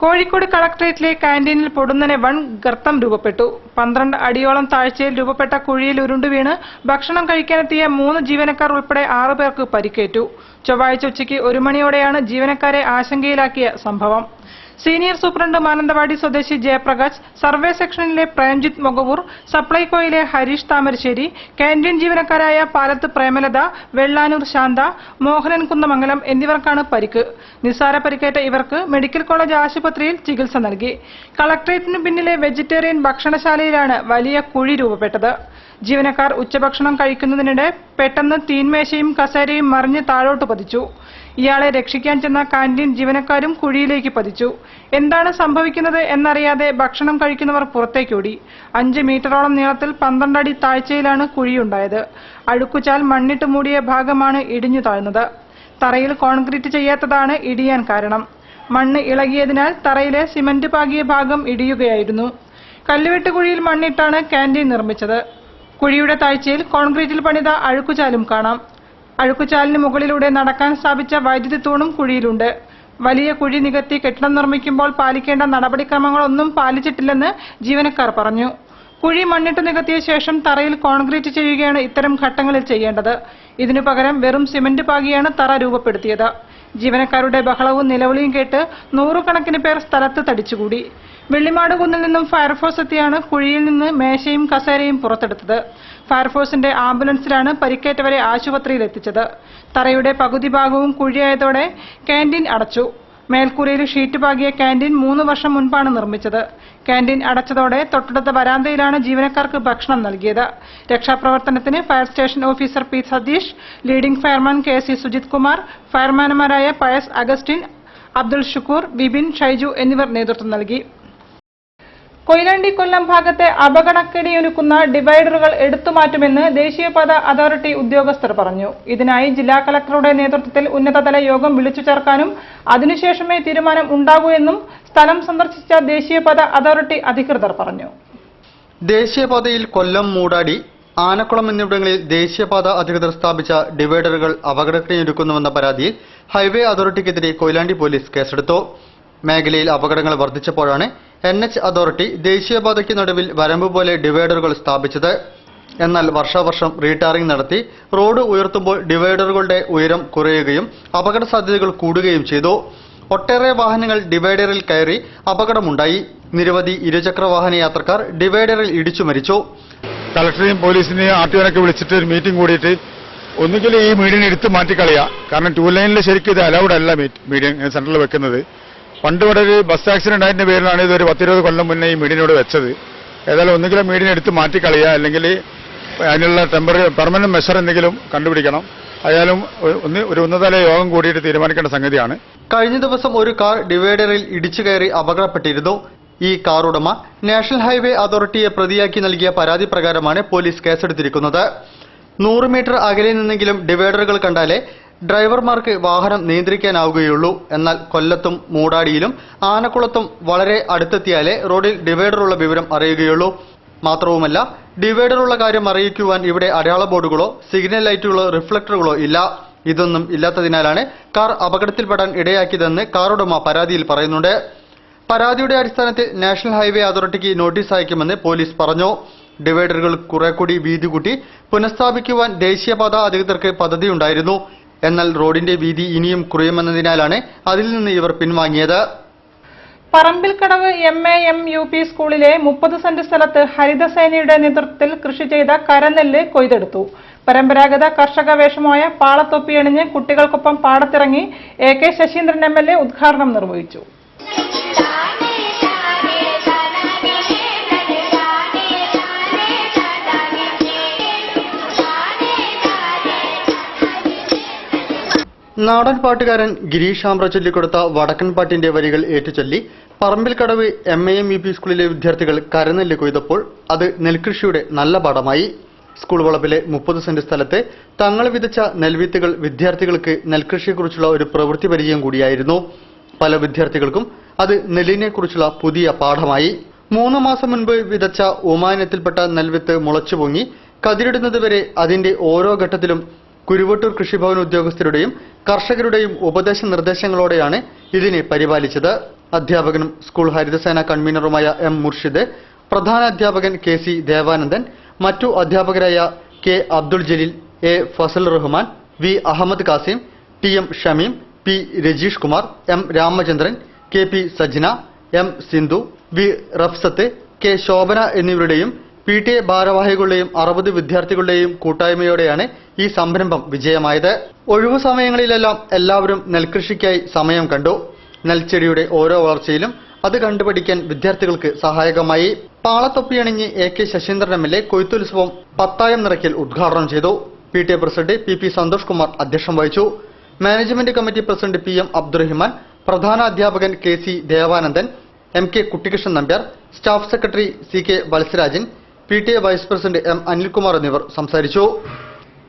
കോഴിക്കോട് കളക്ടറേറ്റിലെ കാന്റീനിൽ പൊടുന്നനെ വൻ ഗർത്തം രൂപപ്പെട്ടു. 12 അടിയോളം താഴ്ചയിൽ രൂപപ്പെട്ട കുഴിയിൽ ഉരുണ്ടുവീണ് ഭക്ഷണം കഴിക്കാനെത്തിയ 3 ജീവനക്കാർ ഉൾപ്പെടെ 6 പേർക്ക് പരിക്കേറ്റു. ചൊവ്വാഴ്ച ഉച്ചയ്ക്ക് 1 മണിയോടെയാണ് ജീവനക്കാരെ ആശങ്കയിലാക്കിയ സംഭവം. സീനിയർ സൂപ്രണ്ട് മാനന്തവാടി സ്വദേശി ജയപ്രകാശ്, സർവേ സെക്ഷനിലെ പ്രേംജിത്ത് മൊകവൂർ, സപ്ലൈകോയിലെ ഹരീഷ് താമരശ്ശേരി, കാന്റീൻ ജീവനക്കാരായ പാലത്ത് പ്രേമലത, വെള്ളാനൂർ ശാന്ത, മോഹനൻ കുന്നമംഗലം എന്നിവർക്കാണ് പരിക്ക്. നിസ്സാര പരിക്കേറ്റ ഇവർക്ക് മെഡിക്കൽ കോളേജ് ആശുപത്രിയിൽ ചികിത്സ നൽകി. കളക്ടറേറ്റിനു പിന്നിലെ വെജിറ്റേറിയൻ ഭക്ഷണശാലയിലാണ് വലിയ കുഴി രൂപപ്പെട്ടത്. ജീവനക്കാർ ഉച്ചഭക്ഷണം കഴിക്കുന്നതിനിടെ പെട്ടെന്ന് തീൻമേശയും കസേരയും മറിഞ്ഞ് താഴോട്ട് പതിച്ചു. ഇയാളെ രക്ഷിക്കാൻ ചെന്ന കാന്റീൻ ജീവനക്കാരും കുഴിയിലേക്ക് പതിച്ചു. എന്താണ് സംഭവിക്കുന്നത് എന്നറിയാതെ ഭക്ഷണം കഴിക്കുന്നവർ പുറത്തേക്കോടി. 5 മീറ്ററോളം നീളത്തിൽ 12 അടി താഴ്ചയിലാണ് കുഴിയുണ്ടായത്. അഴുക്കുചാൽ മണ്ണിട്ട് മൂടിയ ഭാഗമാണ് ഇടിഞ്ഞു താഴ്ന്നത്. തറയിൽ കോൺക്രീറ്റ് ചെയ്യാത്തതാണ് ഇടിയാൻ കാരണം. മണ്ണ് ഇളകിയതിനാൽ തറയിലെ സിമന്റ് പാകിയ ഭാഗം ഇടിയുകയായിരുന്നു. കല്ലുവെട്ട് കുഴിയിൽ മണ്ണിട്ടാണ് ക്യാന്റീൻ നിർമ്മിച്ചത്. കുഴിയുടെ താഴ്ചയിൽ കോൺക്രീറ്റിൽ പണിത അഴുക്കുചാലും കാണാം. അഴുക്കുചാലിന് മുകളിലൂടെ നടക്കാൻ സ്ഥാപിച്ച വൈദ്യുതി തൂണും കുഴിയിലുണ്ട്. വലിയ കുഴി നികത്തി കെട്ടിടം നിർമ്മിക്കുമ്പോൾ പാലിക്കേണ്ട നടപടിക്രമങ്ങളൊന്നും പാലിച്ചിട്ടില്ലെന്ന് ജീവനക്കാർ പറഞ്ഞു. കുഴി മണ്ണിട്ട് നികത്തിയ ശേഷം തറയിൽ കോൺക്രീറ്റ് ചെയ്യുകയാണ് ഇത്തരം ഘട്ടങ്ങളിൽ ചെയ്യേണ്ടത്. ഇതിനു പകരം വെറും സിമന്റ് പാകിയാണ് തറ രൂപപ്പെടുത്തിയത്. ജീവനക്കാരുടെ ബഹളവും നിലവിളിയും കേട്ട് നൂറുകണക്കിന് പേർ സ്ഥലത്ത് തടിച്ചുകൂടി. വെള്ളിമാട് കുന്നിൽ നിന്നും ഫയർഫോഴ്സ് എത്തിയാണ് കുഴിയിൽ നിന്ന് മേശയും കസേരയും പുറത്തെടുത്തത്. ഫയർഫോഴ്സിന്റെ ആംബുലൻസിലാണ് പരിക്കേറ്റവരെ ആശുപത്രിയിൽ എത്തിച്ചത്. തറയുടെ പകുതി ഭാഗവും കുഴിയായതോടെ ക്യാന്റീൻ അടച്ചു. മേൽക്കൂരയിൽ ഷീറ്റ് പാകിയ ക്യാന്റീൻ 3 വർഷം മുൻപാണ് നിർമ്മിച്ചത്. ക്യാന്റീൻ അടച്ചതോടെ തൊട്ടടുത്ത വരാന്തയിലാണ് ജീവനക്കാർക്ക് ഭക്ഷണം നൽകിയത്. രക്ഷാപ്രവർത്തനത്തിന് fire station officer P Satheesh, leading fireman KC Sujith Kumar, ഫയർമാൻമാരായ പയസ് അഗസ്റ്റിൻ, അബ്ദുൾ ഷുക്കൂർ, ബിബിൻ, ഷൈജു എന്നിവർ നേതൃത്വം നൽകി. കൊയിലാണ്ടി കൊല്ലം ഭാഗത്തെ അപകടക്കെണിയൊരുക്കുന്ന ഡിവൈഡറുകൾ എടുത്തുമാറ്റുമെന്ന് ദേശീയപാത അതോറിറ്റി ഉദ്യോഗസ്ഥർ പറഞ്ഞു. ഇതിനായി ജില്ലാ കളക്ടറുടെ നേതൃത്വത്തിൽ ഉന്നതതല യോഗം വിളിച്ചു ചേർക്കാനും അതിനുശേഷമേ തീരുമാനം ഉണ്ടാകൂ എന്നും സ്ഥലം സന്ദർശിച്ച ദേശീയപാത അതോറിറ്റി അധികൃതർ പറഞ്ഞു. ദേശീയപാതയിൽ കൊല്ലം, മൂടാടി, ആനക്കുളം എന്നിവിടങ്ങളിൽ ദേശീയപാത അധികൃതർ സ്ഥാപിച്ച ഡിവൈഡറുകൾ അപകടക്കെണിയൊരുക്കുന്നുവെന്ന പരാതിയിൽ ഹൈവേ അതോറിറ്റിക്കെതിരെ കൊയിലാണ്ടി പോലീസ് കേസെടുത്തു. മേഖലയിൽ അപകടങ്ങൾ വർദ്ധിച്ചപ്പോഴാണ് NH അതോറിറ്റി ദേശീയപാതയ്ക്ക് നടുവിൽ വരമ്പ് പോലെ ഡിവൈഡറുകൾ സ്ഥാപിച്ചത്. എന്നാൽ വർഷാവർഷം റീടാറിംഗ് നടത്തി റോഡ് ഉയർത്തുമ്പോൾ ഡിവൈഡറുകളുടെ ഉയരം കുറയുകയും അപകട സാധ്യതകൾ കൂടുകയും ചെയ്തു. ഒട്ടേറെ വാഹനങ്ങൾ ഡിവൈഡറിൽ കയറി അപകടമുണ്ടായി. നിരവധി ഇരുചക്ര വാഹന യാത്രക്കാർ ഡിവൈഡറിൽ ഇടിച്ചു മരിച്ചു. കളക്ടറെയും പോലീസിനെയും RTO വിളിച്ചിട്ട് ഒരു മീറ്റിംഗ് കൂടിയിട്ട് ഒന്നുകിൽ ഈ മീഡിയൻ എടുത്ത് മാറ്റിക്കളയുക. കാരണം 2 ലൈനിൽ ശരിക്കും ഇത് അലൗഡ് അല്ല മീഡിയൻ സെന്ററിൽ വെക്കുന്നത്. പണ്ട് ഇവിടെ ഒരു ബസ് ആക്സിഡന്റ് ആയതിന്റെ പേരിലാണ് ഇതൊരു 10-20 കൊല്ലം മുന്നേ ഈ മീഡിയനോട് വെച്ചത്. ഏതായാലും ഒന്നുകിലും മീഡിയൻ എടുത്ത് മാറ്റിക്കളയുക, അല്ലെങ്കിൽ അതിനുള്ള പെർമനന്റ് മെഷർ എന്തെങ്കിലും കണ്ടുപിടിക്കണം. ആയാലും ഒരു ഉന്നതതല യോഗം കൂടിയിട്ട് തീരുമാനിക്കേണ്ട സംഗതിയാണ്. കഴിഞ്ഞ ദിവസം ഒരു കാർ ഡിവൈഡറിൽ ഇടിച്ചു കയറി അപകടപ്പെട്ടിരുന്നു. ഈ കാർ ഉടമ നാഷണൽ ഹൈവേ അതോറിറ്റിയെ പ്രതിയാക്കി നൽകിയ പരാതി പ്രകാരമാണ് പോലീസ് കേസെടുത്തിരിക്കുന്നത്. 100 മീറ്റർ അകലെ നിന്നെങ്കിലും ഡിവൈഡറുകൾ കണ്ടാലേ ഡ്രൈവർമാർക്ക് വാഹനം നിയന്ത്രിക്കാനാവുകയുള്ളൂ. എന്നാൽ കൊല്ലത്തും മൂടാടിയിലും ആനക്കുളത്തും വളരെ അടുത്തെത്തിയാലേ റോഡിൽ ഡിവൈഡറുള്ള വിവരം അറിയുകയുള്ളൂ. മാത്രവുമല്ല, ഡിവൈഡറുള്ള കാര്യം അറിയിക്കുവാൻ ഇവിടെ അടയാള ബോർഡുകളോ സിഗ്നൽ ലൈറ്റുകളോ റിഫ്ലക്ടറുകളോ ഇല്ല. ഇതൊന്നും ഇല്ലാത്തതിനാലാണ് കാർ അപകടത്തിൽപ്പെടാൻ ഇടയാക്കിയതെന്ന് കാറുടമ പരാതിയിൽ പറയുന്നുണ്ട്. പരാതിയുടെ അടിസ്ഥാനത്തിൽ നാഷണൽ ഹൈവേ അതോറിറ്റിക്ക് നോട്ടീസ് അയക്കുമെന്ന് പോലീസ് പറഞ്ഞു. ഡിവൈഡറുകൾ കുറെ കൂടി വീതി കൂട്ടി പുനഃസ്ഥാപിക്കുവാൻ ദേശീയപാത അധികൃതർക്ക് പദ്ധതിയുണ്ടായിരുന്നു. എന്നാൽ റോഡിന്റെ വീതി ഇനിയും കുറയുമെന്നതിനാലാണ് അതിൽ നിന്ന് ഇവർ പിൻവാങ്ങിയത്. പറമ്പിൽക്കടവ് MAM UP സ്കൂളിലെ 30 സെന്റ് സ്ഥലത്ത് ഹരിതസേനയുടെ നേതൃത്വത്തിൽ കൃഷി ചെയ്ത കരനെല്ല് കൊയ്തെടുത്തു. പരമ്പരാഗത കർഷക വേഷമായ പാളത്തൊപ്പിയണിഞ്ഞ് കുട്ടികൾക്കൊപ്പം പാടത്തിറങ്ങി AK ശശീന്ദ്രൻ MLA ഉദ്ഘാടനം നിർവഹിച്ചു. നാടൻ പാട്ടുകാരൻ ഗിരീഷ് ആമ്പ്ര ചൊല്ലിക്കൊടുത്ത വടക്കൻ പാട്ടിന്റെ വരികൾ ഏറ്റുചൊല്ലി പറമ്പിൽക്കടവ് MAM UP സ്കൂളിലെ വിദ്യാർത്ഥികൾ കരനെല്ല് കൊയ്തപ്പോൾ അത് നെൽകൃഷിയുടെ നല്ല പാഠമായി. സ്കൂൾ വളപ്പിലെ 30 സെന്റ് സ്ഥലത്ത് തങ്ങൾ വിതച്ച നെൽവിത്തുകൾ വിദ്യാർത്ഥികൾക്ക് നെൽകൃഷിയെക്കുറിച്ചുള്ള ഒരു പ്രവൃത്തി പരിചയം കൂടിയായിരുന്നു. പല വിദ്യാർത്ഥികൾക്കും അത് നെല്ലിനെക്കുറിച്ചുള്ള പുതിയ പാഠമായി. 3 മാസം മുൻപ് വിതച്ച ഒമാനത്തിൽപ്പെട്ട നെൽവിത്ത് മുളച്ചു പൊങ്ങി കതിരിടുന്നതുവരെ അതിന്റെ ഓരോ ഘട്ടത്തിലും കുരുവട്ടൂർ കൃഷിഭവൻ ഉദ്യോഗസ്ഥരുടെയും കർഷകരുടെയും ഉപദേശ നിർദ്ദേശങ്ങളോടെയാണ് ഇതിനെ പരിപാലിച്ചത്. അധ്യാപകനും സ്കൂൾ ഹരിതസേന കൺവീനറുമായ M മുർഷിദ്, പ്രധാന അധ്യാപകൻ KC ദേവാനന്ദൻ, മറ്റു അധ്യാപകരായ K Abdul Jaleel, A Fasal Rahman, V Ahmed Kasim, TM Shameem, P Rajeesh Kumar, M Ramachandran, KP Sajna, M Sindhu, V റഫ്സത്ത്, K Shobhana എന്നിവരുടെയും PTA ഭാരവാഹികളുടെയും 60 വിദ്യാർത്ഥികളുടെയും കൂട്ടായ്മയോടെയാണ് ഈ സംരംഭം വിജയമായത്. ഒഴിവു സമയങ്ങളിലെല്ലാം എല്ലാവരും നെൽകൃഷിക്കായി സമയം കണ്ടു. നെൽച്ചെടിയുടെ ഓരോ വളർച്ചയിലും അത് കണ്ടുപഠിക്കാൻ വിദ്യാർത്ഥികൾക്ക് സഹായകമായി. പാളത്തൊപ്പിയണിഞ്ഞ് AK ശശീന്ദ്രൻ MLA കൊയ്ത്തുത്സവം പത്തായം നിറയ്ക്കൽ ഉദ്ഘാടനം ചെയ്തു. PTA president PP Santhosh Kumar അധ്യക്ഷം വഹിച്ചു. Management committee president PM Abdurahiman, പ്രധാന അധ്യാപകൻ KC Devanandan, MK Kuttikrishnan Nambiar, staff secretary CK Valsarajan, PTA vice president M Anilkumar എന്നിവർ സംസാരിച്ചു.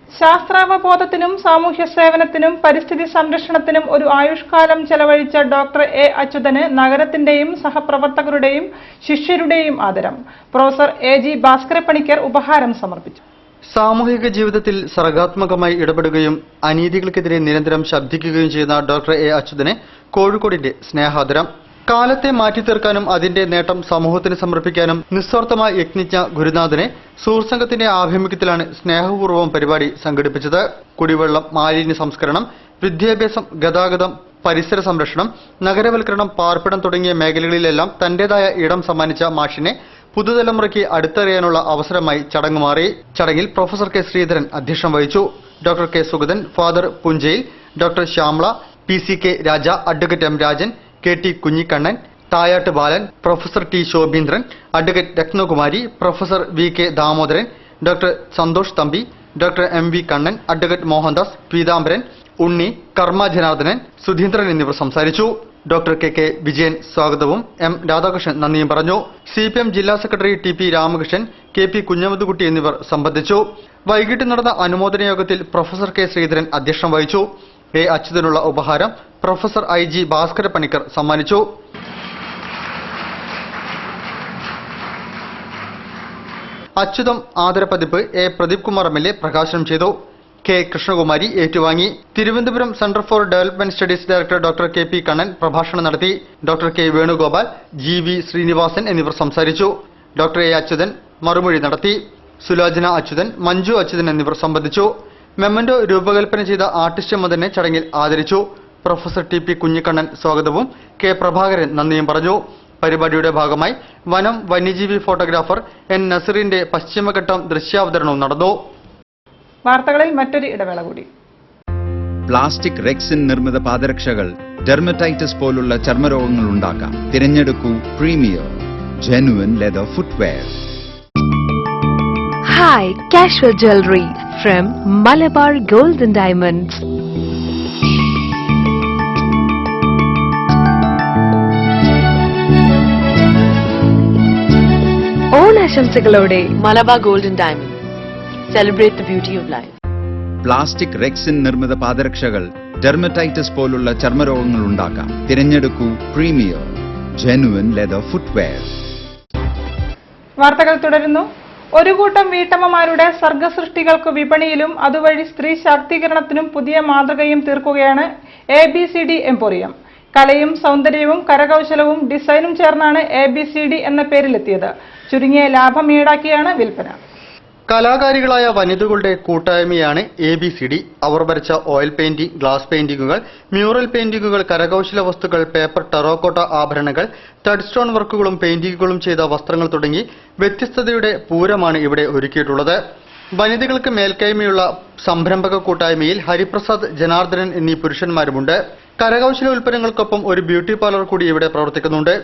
ശാസ്ത്രാവബോധത്തിനും സാമൂഹ്യ സേവനത്തിനും പരിസ്ഥിതി സംരക്ഷണത്തിനും ഒരു ആയുഷ്കാലം ചെലവഴിച്ച ഡോക്ടർ എ അച്യുതന് നഗരത്തിന്റെയും സഹപ്രവർത്തകരുടെയും ശിഷ്യരുടെയും ആദരം. പ്രൊഫസർ എ ജി ഭാസ്കരപ്പണിക്കർ ഉപഹാരം സമർപ്പിച്ചു. സാമൂഹിക ജീവിതത്തിൽ സർഗാത്മകമായി ഇടപെടുകയും അനീതികൾക്കെതിരെ നിരന്തരം ശബ്ദിക്കുകയും ചെയ്യുന്ന ഡോക്ടർ എ അച്യുതന് കോഴിക്കോടിന്റെ സ്നേഹാദരം. കാലത്തെ മാറ്റിത്തീർക്കാനും അതിന്റെ നേട്ടം സമൂഹത്തിന് സമർപ്പിക്കാനും നിസ്വാർത്ഥമായി യത്നിച്ച ഗുരുനാഥനെ സുഹൃത്സംഘത്തിന്റെ ആഭിമുഖ്യത്തിലാണ് സ്നേഹപൂർവ്വം പരിപാടി സംഘടിപ്പിച്ചത്. കുടിവെള്ളം, മാലിന്യ സംസ്കരണം, വിദ്യാഭ്യാസം, ഗതാഗതം, പരിസര സംരക്ഷണം, നഗരവൽക്കരണം, പാർപ്പിടം തുടങ്ങിയ മേഖലകളിലെല്ലാം തന്റേതായ ഇടം സമ്മാനിച്ച മാഷിനെ പുതുതലമുറയ്ക്ക് അടുത്തറിയാനുള്ള അവസരമായി ചടങ്ങ് മാറി. ചടങ്ങിൽ പ്രൊഫസർ കെ ശ്രീധരൻ അധ്യക്ഷം വഹിച്ചു. Doctor K Sugathan, father Punchayil, doctor Shyamala, PCK Raja, advocate M Rajan, KT Kunhikannan, Thayattu Balan, professor T Shobheendran, advocate Ratnakumari, professor VK Damodaran, doctor Santhosh Thampi, doctor MV Kannan, advocate Mohandas, Peethambaran, Unni, Karma Janardhanan, Sudheendran എന്നിവർ സംസാരിച്ചു. ഡോക്ടർ KK വിജയൻ സ്വാഗതവും M രാധാകൃഷ്ണൻ നന്ദിയും പറഞ്ഞു. CPM ജില്ലാ സെക്രട്ടറി TP രാമകൃഷ്ണൻ, KP കുഞ്ഞമുത്തുകുട്ടി എന്നിവർ സംബന്ധിച്ചു. വൈകിട്ട് നടന്ന അനുമോദന യോഗത്തിൽ പ്രൊഫസർ കെ ശ്രീധരൻ അധ്യക്ഷം വഹിച്ചു. എ അച്യുതനുള്ള ഉപഹാരം പ്രൊഫസർ IG ഭാസ്കരപ്പണിക്കർ സമ്മാനിച്ചു. അച്യുതം ആദരപതിപ്പ് എ പ്രദീപ് കുമാർ MLA പ്രകാശനം ചെയ്തു. K കൃഷ്ണകുമാരി ഏറ്റുവാങ്ങി. Thiruvananthapuram centre for development studies director doctor KP Kannan പ്രഭാഷണം നടത്തി. Doctor K Venugopal, GV Srinivasan എന്നിവർ സംസാരിച്ചു. ഡോക്ടർ എ അച്യുതൻ മറുമൊഴി നടത്തി. സുലോചന അച്യുതൻ, മഞ്ജു അച്യുതൻ എന്നിവർ സംബന്ധിച്ചു. മെമ്മന്റോ രൂപകൽപ്പന ചെയ്ത ആർട്ടിസ്റ്റ് മദനെ ചടങ്ങിൽ ആദരിച്ചു. പ്രൊഫസർ TP കുഞ്ഞിക്കണ്ണൻ സ്വാഗതവും K പ്രഭാകരൻ നന്ദിയും പറഞ്ഞു. പരിപാടിയുടെ ഭാഗമായി വനം വന്യജീവി ഫോട്ടോഗ്രാഫർ N നസറിന്റെ പശ്ചിമഘട്ടം ദൃശ്യാവതരണവും നടന്നു. വാർത്തകളിൽ മറ്റൊരു ഇടവേള കൂടി. പ്ലാസ്റ്റിക് റെക്സിൻ നിർമ്മിത പാദരക്ഷകൾ ഡെർമറ്റൈറ്റിസ് പോലുള്ള ചർമ്മരോഗങ്ങൾ ഉണ്ടാക്കാം. തിരഞ്ഞെടുക്കൂ premier genuine leather footwear. High casual jewelry from Malabar Gold and Diamonds. ഓണാശംസകളോടെ Malabar gold and diamonds. Celebrate the beauty of life. Plastic rexine നിർമ്മിത പാദരക്ഷകൾ ഡെർമറ്റൈറ്റിസ് പോലുള്ള ചർമ്മരോഗങ്ങൾ ഉണ്ടാക്കാം. തിരഞ്ഞെടുക്കൂ പ്രീമിയർ ജെനുവിൻ ലെതർ ഫുട്വെയർ. വാർത്തകൾ തുടരുന്നു. ഒരു കൂട്ടം വീട്ടമ്മമാരുടെ സർഗസൃഷ്ടികൾക്ക് വിപണിയിലും അതുവഴി സ്ത്രീ ശാക്തീകരണത്തിനും പുതിയ മാതൃകയും തീർക്കുകയാണ് ABCD എംപോറിയം. കലയും സൗന്ദര്യവും കരകൗശലവും ഡിസൈനും ചേർന്നാണ് ABCD എന്ന പേരിലെത്തിയത്. ചുരുങ്ങിയ ലാഭം ഈടാക്കിയാണ് വിൽപ്പന. കലാകാരികളായ വനിതകളുടെ കൂട്ടായ്മയാണ് ABCD. അവർ വരച്ച ഓയിൽ പെയിന്റിംഗ്, ഗ്ലാസ് പെയിന്റിങ്ങുകൾ, മ്യൂറൽ പെയിന്റിങ്ങുകൾ, കരകൗശല വസ്തുക്കൾ, പേപ്പർ ടെറോക്കോട്ട ആഭരണങ്ങൾ, തഡ് സ്റ്റോൺ വർക്കുകളും പെയിന്റിങ്ങുകളും ചെയ്ത വസ്ത്രങ്ങൾ തുടങ്ങി വ്യത്യസ്തതയുടെ പൂരമാണ് ഇവിടെ ഒരുക്കിയിട്ടുള്ളത്. വനിതകൾക്ക് മേൽക്കൈമയുള്ള സംരംഭക കൂട്ടായ്മയിൽ ഹരിപ്രസാദ്, ജനാർദ്ദനൻ എന്നീ പുരുഷന്മാരുമുണ്ട്. കരകൗശല ഉൽപ്പന്നങ്ങൾക്കൊപ്പം ഒരു ബ്യൂട്ടി പാർലർ കൂടി ഇവിടെ പ്രവർത്തിക്കുന്നുണ്ട്.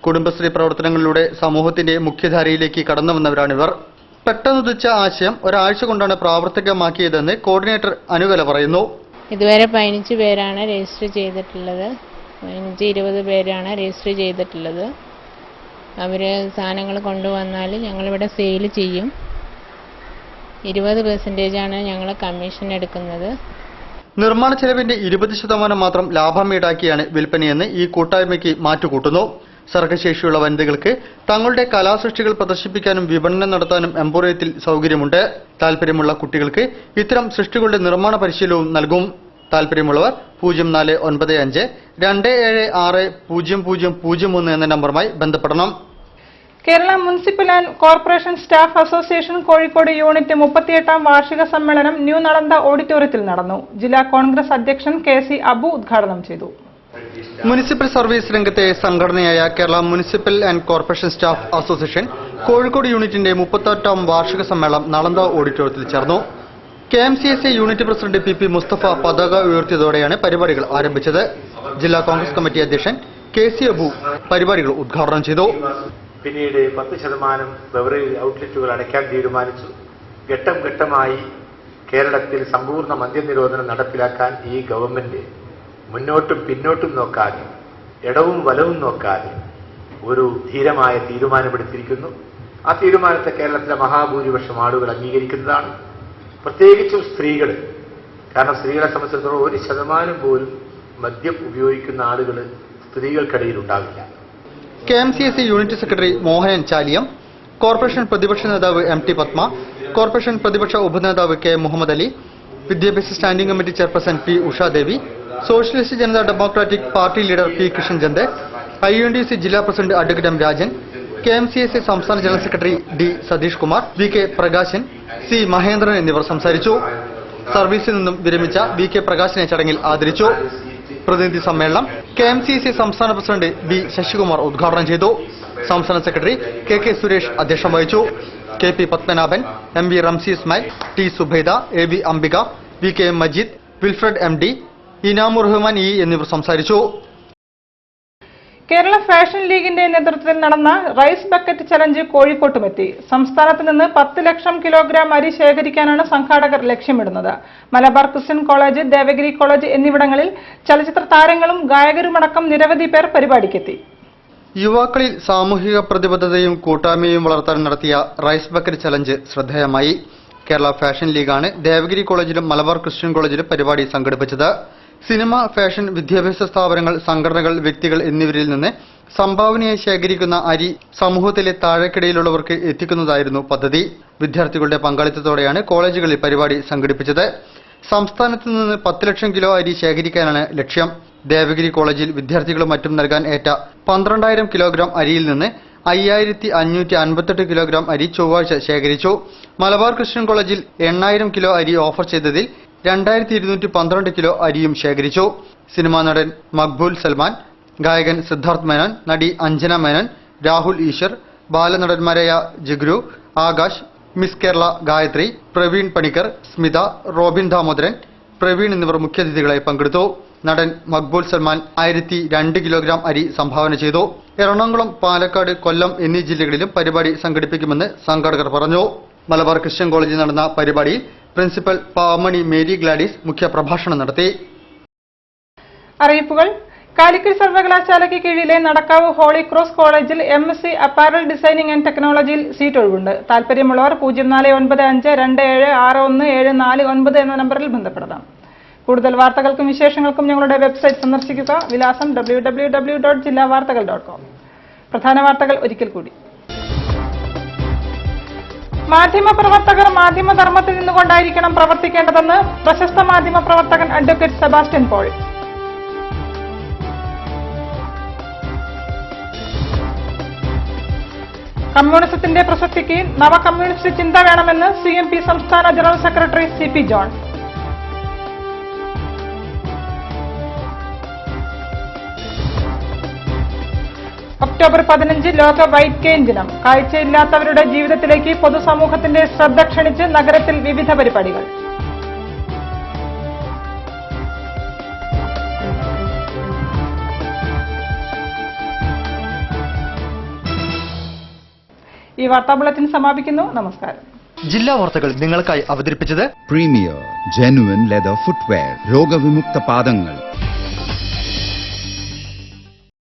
കുടുംബശ്രീ പ്രവർത്തനങ്ങളിലൂടെ സമൂഹത്തിന്റെ മുഖ്യധാരയിലേക്ക് കടന്നുവന്നവരാണിവർ. പെട്ടെന്നുദിച്ച ആശയം ഒരാഴ്ച കൊണ്ടാണ് പ്രാവർത്തികമാക്കിയതെന്ന് കോർഡിനേറ്റർ അനുകല പറയുന്നു. ഇതുവരെ 15 പേരാണ് രജിസ്റ്റർ ചെയ്തിട്ടുള്ളത്. 15-20 പേരാണ് രജിസ്റ്റർ ചെയ്തിട്ടുള്ളത്. അവർ സാധനങ്ങൾ കൊണ്ടുവന്നാൽ ഞങ്ങളിവിടെ സെയിൽ ചെയ്യും. 20% ഞങ്ങൾ കമ്മീഷൻ എടുക്കുന്നത്. നിർമ്മാണ ചെലവിന്റെ 20% മാത്രം ലാഭം ഈടാക്കിയാണ് വിൽപ്പനയെന്ന് ഈ കൂട്ടായ്മയ്ക്ക് മാറ്റുകൂട്ടുന്നു. സർഗശേഷിയുള്ള വനിതകൾക്ക് തങ്ങളുടെ കലാസൃഷ്ടികൾ പ്രദർശിപ്പിക്കാനും വിപണനം നടത്താനും എംപോറിയത്തിൽ സൗകര്യമുണ്ട്. താൽപര്യമുള്ള കുട്ടികൾക്ക് ഇത്തരം സൃഷ്ടികളുടെ നിർമ്മാണ പരിശീലനവും നൽകും. താൽപര്യമുള്ളവർ 0495 276 0003 എന്ന നമ്പറുമായി ബന്ധപ്പെടണം. Kerala municipal and corporation staff association Kozhikode unit 38ാം വാർഷിക സമ്മേളനം ന്യൂ നളന്ദ ഓഡിറ്റോറിയത്തിൽ നടന്നു. ജില്ലാ കോൺഗ്രസ് അധ്യക്ഷൻ KC അബു ഉദ്ഘാടനം ചെയ്തു. മുനിസിപ്പൽ സർവീസ് രംഗത്തെ സംഘടനയായ Kerala municipal and corporation staff association Kozhikode യൂണിറ്റിന്റെ 38ാം വാർഷിക സമ്മേളനം നളന്ദ ഓഡിറ്റോറിയത്തിൽ ചേർന്നു. KMCSA unit president PP Musthafa പതാക ഉയർത്തിയതോടെയാണ് പരിപാടികൾ ആരംഭിച്ചത്. ജില്ലാ കോൺഗ്രസ് കമ്മിറ്റി അധ്യക്ഷൻ KC അബു പരിപാടികൾ ഉദ്ഘാടനം ചെയ്തു. പിന്നീട് 10% ബെവറേജ് ഔട്ട്ലെറ്റുകൾ അടയ്ക്കാൻ തീരുമാനിച്ചു. ഘട്ടം ഘട്ടമായി കേരളത്തിൽ സമ്പൂർണ്ണ മദ്യനിരോധനം നടപ്പിലാക്കാൻ ഈ ഗവൺമെന്റ് മുന്നോട്ടും പിന്നോട്ടും നോക്കാതെ, ഇടവും വലവും നോക്കാതെ ഒരു ധീരമായ തീരുമാനമെടുത്തിരിക്കുന്നു. ആ തീരുമാനത്തെ കേരളത്തിലെ മഹാഭൂരിപക്ഷം ആളുകൾ അംഗീകരിക്കുന്നതാണ്. പ്രത്യേകിച്ചും സ്ത്രീകൾ. കാരണം സ്ത്രീകളെ സംബന്ധിച്ചിടത്തോളം 1% പോലും മദ്യം ഉപയോഗിക്കുന്ന ആളുകൾ സ്ത്രീകൾക്കിടയിൽ ഉണ്ടാവില്ല. KMCSC unit secretary Mohanan Chaliyam, corporation പ്രതിപക്ഷ നേതാവ് MT പത്മ, കോർപ്പറേഷൻ പ്രതിപക്ഷ ഉപനേതാവ് K മുഹമ്മദ് അലി, വിദ്യാഭ്യാസ standing committee chairperson P Ushadevi, socialist Janata democratic party leader P Krishnachand, IUNDC ജില്ലാ president advocate M Rajan, KMCSC സംസ്ഥാന general secretary D Satheesh Kumar, VK Prakashan, C Mahendran എന്നിവർ സംസാരിച്ചു. സർവീസിൽ നിന്നും വിരമിച്ച VK പ്രകാശിനെ ചടങ്ങിൽ ആദരിച്ചു. പ്രതിനിധി സമ്മേളനം KMCSC സംസ്ഥാന പ്രസിഡന്റ് B ശശികുമാർ ഉദ്ഘാടനം ചെയ്തു. സംസ്ഥാന സെക്രട്ടറി KK സുരേഷ് അധ്യക്ഷം വഹിച്ചു. KP Padmanabhan, MB Ramsi Ismail, T Subaida, AB Ambika, VK Majeed, Wilfred MD, Inamur Rahman E എന്നിവർ സംസാരിച്ചു. കേരള ഫാഷൻ ലീഗിന്റെ നേതൃത്വത്തിൽ നടന്ന റൈസ് ബക്കറ്റ് ചലഞ്ച് കോഴിക്കോട്ടുമെത്തി. സംസ്ഥാനത്ത് നിന്ന് 10 ലക്ഷം കിലോഗ്രാം അരി ശേഖരിക്കാനാണ് സംഘാടകർ ലക്ഷ്യമിടുന്നത്. Malabar Christian college, Devagiri college എന്നിവിടങ്ങളിൽ ചലച്ചിത്ര താരങ്ങളും ഗായകരുമടക്കം നിരവധി പേർ പരിപാടിക്കെത്തി. യുവാക്കളിൽ സാമൂഹിക പ്രതിബദ്ധതയും കൂട്ടായ്മയും വളർത്താൻ നടത്തിയ റൈസ് ബക്കറ്റ് ചലഞ്ച് ശ്രദ്ധേയമായി. കേരള ഫാഷൻ ലീഗാണ് ദേവഗിരി കോളേജിലും മലബാർ ക്രിസ്ത്യൻ കോളേജിലും പരിപാടി സംഘടിപ്പിച്ചത്. സിനിമ, ഫാഷൻ, വിദ്യാഭ്യാസ സ്ഥാപനങ്ങൾ, സംഘടനകൾ, വ്യക്തികൾ എന്നിവരിൽ നിന്ന് സംഭാവനയായി ശേഖരിക്കുന്ന അരി സമൂഹത്തിലെ താഴെക്കിടയിലുള്ളവർക്ക് എത്തിക്കുന്നതായിരുന്നു പദ്ധതി. വിദ്യാർത്ഥികളുടെ പങ്കാളിത്തത്തോടെയാണ് കോളേജുകളിൽ പരിപാടി സംഘടിപ്പിച്ചത്. സംസ്ഥാനത്ത് നിന്ന് 10 ലക്ഷം കിലോ അരി ശേഖരിക്കാനാണ് ലക്ഷ്യം. ദേവഗിരി കോളേജിൽ വിദ്യാർത്ഥികളും മറ്റും നൽകാൻ ഏറ്റ 12,000 കിലോഗ്രാം അരിയിൽ നിന്ന് 5,558 കിലോഗ്രാം അരി ചൊവ്വാഴ്ച ശേഖരിച്ചു. മലബാർ ക്രിസ്ത്യൻ കോളേജിൽ 8,000 കിലോ അരി ഓഫർ ചെയ്തതിൽ 2,212 കിലോ അരിയും ശേഖരിച്ചു. സിനിമാ നടൻ മഖ്ബൂൽ സൽമാൻ, ഗായകൻ സിദ്ധാർത്ഥ് മേനോൻ, നടി അഞ്ജന മേനോൻ, രാഹുൽ ഈശ്വർ, ബാലനടന്മാരായ ജിഗ്രു, ആകാശ്, മിസ് കേരള ഗായത്രി, പ്രവീൺ പണിക്കർ, സ്മിത, റോബിൻ ദാമോദരൻ, പ്രവീൺ എന്നിവർ മുഖ്യാതിഥികളായി പങ്കെടുത്തു. നടൻ മഖ്ബൂൽ സൽമാൻ 1,002 കിലോഗ്രാം അരി സംഭാവന ചെയ്തു. എറണാകുളം, പാലക്കാട്, കൊല്ലം എന്നീ ജില്ലകളിലും പരിപാടി സംഘടിപ്പിക്കുമെന്ന് സംഘാടകർ പറഞ്ഞു. മലബാർ ക്രിസ്ത്യൻ കോളേജിൽ നടന്ന പരിപാടിയിൽ പ്രിൻസിപ്പൽ പാവമണി മേരി ഗ്ലാഡിസ് മുഖ്യപ്രഭാഷണം നടത്തി. അറിയിപ്പുകൾ. കാലിക്കറ്റ് സർവകലാശാലയ്ക്ക് കീഴിലെ നടക്കാവ് ഹോളി ക്രോസ് കോളേജിൽ MSc അപ്പാരൽ ഡിസൈനിംഗ് ആൻഡ് ടെക്നോളജിയിൽ സീറ്റ് ഒഴിവുണ്ട്. താൽപര്യമുള്ളവർ 0495261749 എന്ന നമ്പറിൽ ബന്ധപ്പെടണം. കൂടുതൽ വാർത്തകൾക്കും വിശേഷങ്ങൾക്കും ഞങ്ങളുടെ വെബ്സൈറ്റ് സന്ദർശിക്കുക. വിലാസം www.jillavartagal.com. പ്രധാന വാർത്തകൾ ഒരിക്കൽ കൂടി. മാധ്യമപ്രവർത്തകർ മാധ്യമധർമ്മത്തിൽ നിന്നുകൊണ്ടായിരിക്കണം പ്രവർത്തിക്കേണ്ടതെന്ന് പ്രശസ്ത മാധ്യമപ്രവർത്തകൻ അഡ്വക്കേറ്റ് സെബാസ്റ്റ്യൻ പോൾ. കമ്മ്യൂണിസത്തിന്റെ പ്രസക്തിക്ക് നവ കമ്മ്യൂണിസ്റ്റ് ചിന്ത വേണമെന്ന് CMP സംസ്ഥാന general secretary CP John. October 15 ലോക വൈറ്റ് കെയിൻ ദിനം. കാഴ്ചയില്ലാത്തവരുടെ ജീവിതത്തിലേക്ക് പൊതുസമൂഹത്തിന്റെ ശ്രദ്ധ ക്ഷണിച്ച് നഗരത്തിൽ വിവിധ പരിപാടികൾ. ഈ വാർത്താ ബുള്ളറ്റിൻ സമാപിക്കുന്നു. നമസ്കാരം. ജില്ലാ വാർത്തകൾ നിങ്ങൾക്കായി അവതരിപ്പിച്ചത് പ്രീമിയർ ജെനുവിൻ ലെതർ ഫുട്വെയർ, രോഗവിമുക്ത പാദങ്ങൾ.